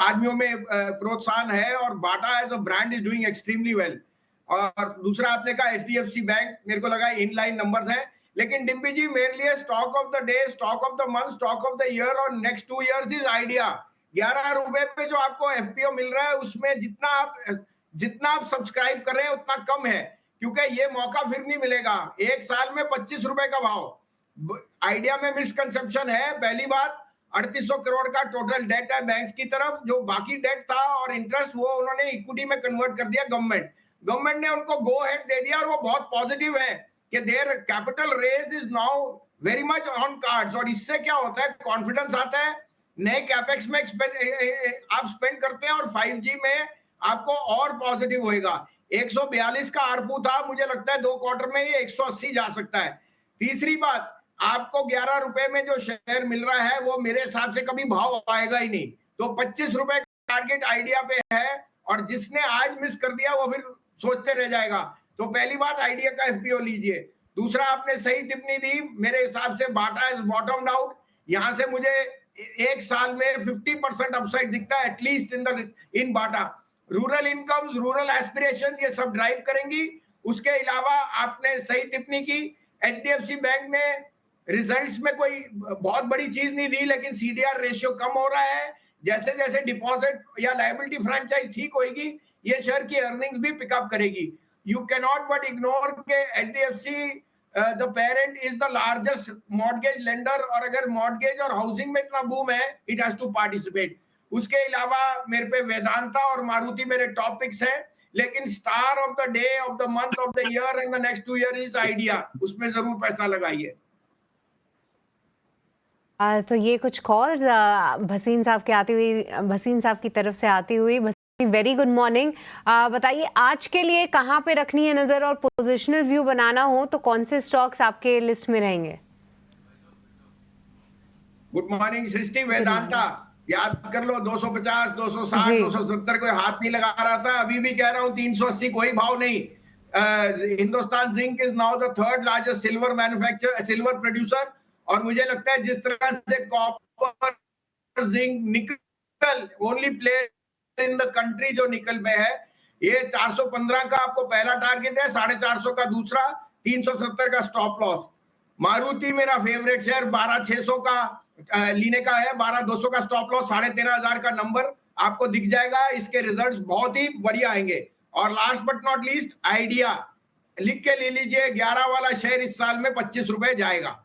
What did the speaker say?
आदमियों में प्रोत्साहन है और Bata as a brand is doing extremely well. और दूसरा आपने कहा एचडीएफसी बैंक, मेरे को लगा इनलाइन नंबर्स है, लेकिन डिम्पी जी मेरे लिए stock of the day, stock of the month, stock of the year और नेक्स्ट 2 इयर्स इज आइडिया। 11 रुपए पे जो आपको एफपीओ मिल रहा है उसमें जितना आप सब्सक्राइब कर रहे हैं उतना कम है, क्योंकि ये मौका फिर नहीं मिलेगा। एक साल में 25 रुपए का भाव। आइडिया में मिसकंसेप्शन है। पहली बात, 3800 करोड़ का टोटल डेट है बैंक्स की तरफ, जो बाकी डेट था और इंटरेस्ट वो उन्होंने इक्विटी में कन्वर्ट कर दिया गवर्नमेंट ने उनको गो हेड दे दिया, और वो बहुत पॉजिटिव है कि their capital raise is now very much on cards. और इससे क्या होता है, कॉन्फिडेंस आता है, नए कैपेक्स में आप स्पेंड करते हैं, और 5G में आपको और पॉजिटिव होएगा। 142 का आरपू था, मुझे लगता है 2 क्वार्टर में ये 180 जा सकता है। तीसरी बात, आपको 11 रुपए में जो शेयर मिल रहा है वो मेरे हिसाब से कभी भाव आएगा ही नहीं, तो 25 रुपए का टारगेट आइडिया पे है, और जिसने आज मिस कर दिया वो फिर सोचते रह जाएगा। तो पहली बात, आइडिया का एफपीओ लीजिए। दूसरा, आपने सही टिप्पणी दी, मेरे हिसाब से बाटा इज बॉटम्ड आउट। यहां से मुझे एक साल में 50% अपसाइड दिखता है at least in Bata. Rural incomes, rural aspiration, ये सब ड्राइव करेंगी। उसके अलावा आपने सही टिप्पणी की, एचडीएफसी बैंक ने रिजल्ट्स में कोई बहुत बड़ी चीज नहीं दी, लेकिन सीडीआर रेशियो कम हो रहा है। जैसे जैसे डिपॉजिट या लायबिलिटी फ्रेंचाइज ठीक होगी, ये शेयर की अर्निंग्स भी पिकअप करेगी। You can not but ignore के HDFC the parent is the largest mortgage lender, और अगर मॉर्गेज और हाउसिंग में इतना बूम है, इट हैज टू पार्टिसिपेट। उसके अलावा मेरे पे वेदांता और मारुति मेरे टॉपिक्स हैं, लेकिन star of the day, of the month, of the year and the next 2 year is idea. उसमें जरूर पैसा लगाइए। तो ये कुछ कॉल्स भसीन साहब की तरफ से आती हुई। Very good morning. बताइए आज के लिए कहाँ पे रखनी है नजर, और पोजिशनल व्यू बनाना हो तो कौन से स्टॉक्स आपके लिस्ट में रहेंगे? गुड मॉर्निंग सृष्टि। वेदांता याद कर लो, 250, 260, 270 कोई हाथ नहीं लगा रहा था। अभी भी कह रहा हूँ 380 कोई भाव नहीं। Hindustan zinc is now the 3rd largest silver producer, और मुझे लगता है जिस तरह से कॉपर, जिंक, निकल only player in the country जो निकल पे है, ये 415 का आपको पहला टारगेट है, 450 का दूसरा, 370 का स्टॉप लॉस। मारुति मेरा फेवरेट शेयर 12600 का लेने का है, 12200 का स्टॉप लॉस, 13500 का नंबर आपको दिख जाएगा। इसके रिजल्ट्स बहुत ही बढ़िया आएंगे। और last but not least, idea लिख के ले लीजिए, 11 वाला शेयर इस साल में 25 रुपए जाएगा।